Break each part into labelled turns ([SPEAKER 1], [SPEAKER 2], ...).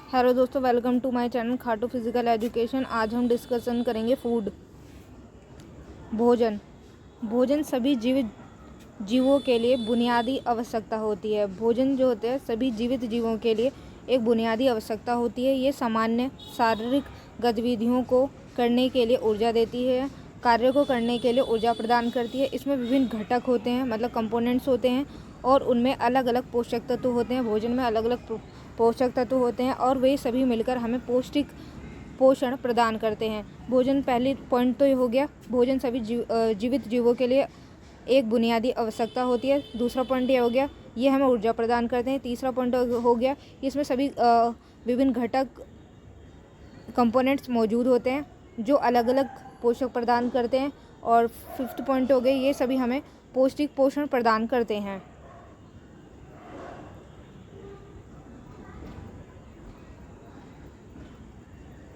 [SPEAKER 1] Hello दोस्तों, welcome to my channel Khatu physical education. आज हम डिस्कशन करेंगे फूड। भोजन सभी जीवों के लिए बुनियादी आवश्यकता होती है। भोजन जो होते हैं सभी जीवित जीवों के लिए एक बुनियादी आवश्यकता होती है। ये सामान्य शारीरिक गतिविधियों को करने के लिए ऊर्जा देती है, कार्य को करने के लिए ऊर्जा प्रदान करती है। इसमें विभिन्न घटक होते हैं, मतलब कंपोनेंट्स होते हैं, और उनमें अलग अलग पोषक तत्व होते हैं। भोजन में अलग अलग पोषक तत्व होते हैं और वे सभी मिलकर हमें पौष्टिक पोषण प्रदान करते हैं। भोजन, पहली पॉइंट तो ये हो गया, भोजन सभी जीवित जीवों के लिए एक बुनियादी आवश्यकता होती है। दूसरा पॉइंट ये हो गया, ये हमें ऊर्जा प्रदान करते हैं। तीसरा पॉइंट हो गया, इसमें सभी विभिन्न घटक कंपोनेंट्स मौजूद होते हैं जो अलग अलग पोषक प्रदान करते हैं। और फिफ्थ पॉइंट हो गए, ये सभी हमें पौष्टिक पोषण प्रदान करते हैं।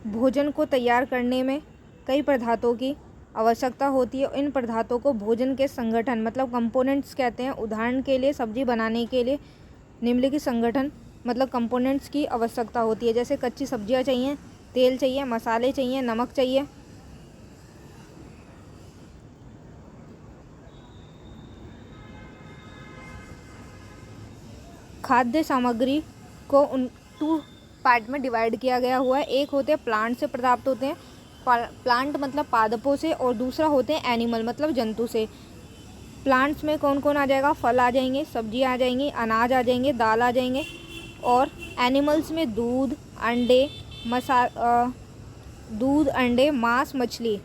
[SPEAKER 1] भोजन को तैयार करने में कई पदार्थों की आवश्यकता होती है। इन पदार्थों को भोजन के संगठन मतलब कंपोनेंट्स कहते हैं। उदाहरण के लिए सब्जी बनाने के लिए निम्नलिखित संगठन मतलब कंपोनेंट्स की आवश्यकता होती है। जैसे कच्ची सब्जियां चाहिए, तेल चाहिए, मसाले चाहिए, नमक चाहिए। खाद्य सामग्री को उन 2 पार्ट में डिवाइड किया गया हुआ है। एक होते हैं प्लांट से प्राप्त होते हैं, प्लांट मतलब पादपों से, और दूसरा होते हैं एनिमल मतलब जंतु से। प्लांट्स में कौन कौन आ जाएगा? फल आ जाएंगे, सब्जियां आ जाएंगी, अनाज आ जाएंगे, दाल आ जाएंगे। और एनिमल्स में दूध, अंडे, मांस, मछली।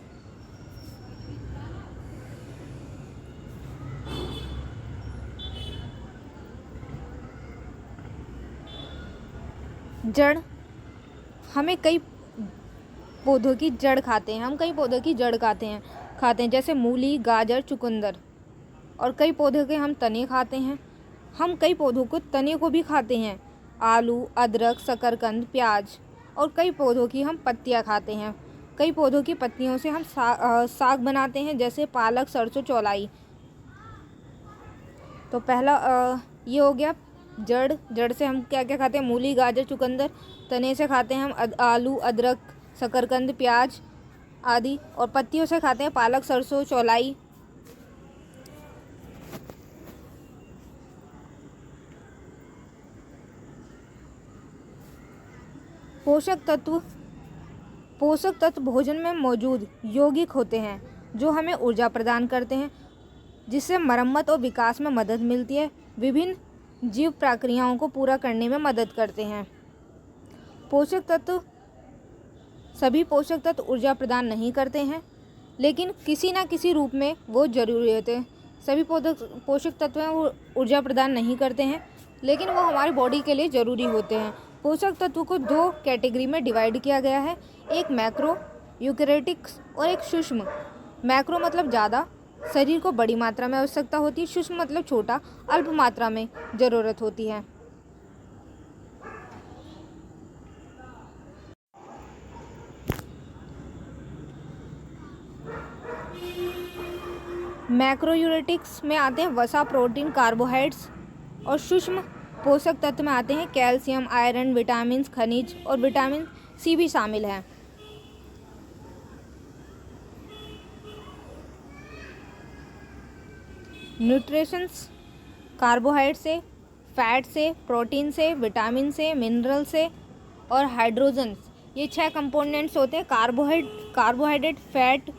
[SPEAKER 1] जड़, हमें कई पौधों की जड़ खाते हैं। हम कई पौधों की जड़ खाते हैं जैसे मूली, गाजर, चुकंदर। और कई पौधों के हम तने खाते हैं। हम कई पौधों को तने को भी खाते हैं, आलू, अदरक, शकरकंद, प्याज। और कई पौधों की हम पत्तियां खाते हैं। कई पौधों की पत्तियों से हम साग बनाते हैं, जैसे पालक, सरसों, चौलाई। तो पहला ये हो गया जड़ से हम क्या क्या खाते हैं? मूली, गाजर, चुकंदर। तने से खाते हैं हम आलू, अदरक, शकरकंद, प्याज आदि। और पत्तियों से खाते हैं पालक, सरसों, चौलाई। पोषक तत्व भोजन में मौजूद यौगिक होते हैं जो हमें ऊर्जा प्रदान करते हैं, जिससे मरम्मत और विकास में मदद मिलती है। विभिन्न जीव प्रक्रियाओं को पूरा करने में मदद करते हैं। सभी पोषक तत्व ऊर्जा प्रदान नहीं करते हैं, लेकिन किसी न किसी रूप में वो जरूरी होते हैं। सभी पोषक तत्व हैं वो ऊर्जा प्रदान नहीं करते हैं, लेकिन वो हमारी बॉडी के लिए ज़रूरी होते हैं। पोषक तत्वों को 2 कैटेगरी में डिवाइड किया गया है, एक मैक्रो यूकैरियोटिक्स और एक सूक्ष्म। मैक्रो मतलब ज़्यादा, शरीर को बड़ी मात्रा में आवश्यकता होती है। सूक्ष्म मतलब छोटा, अल्प मात्रा में ज़रूरत होती है। मैक्रोयूरेटिक्स में आते हैं वसा, प्रोटीन, कार्बोहाइड्रेट्स। और सूक्ष्म पोषक तत्व में आते हैं कैल्शियम, आयरन, विटामिन, खनिज और विटामिन सी भी शामिल है। न्यूट्रिशंस कार्बोहाइड्रेट से, फैट से, प्रोटीन से, विटामिन से, मिनरल से और हाइड्रोजन। ये 6 कंपोनेंट्स होते हैं। कार्बोहाइड्रेट, फैट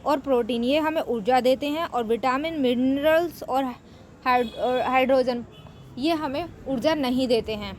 [SPEAKER 1] और प्रोटीन ये हमें ऊर्जा देते हैं, और विटामिन, मिनरल्स और हाइड्रोजन ये हमें ऊर्जा नहीं देते हैं।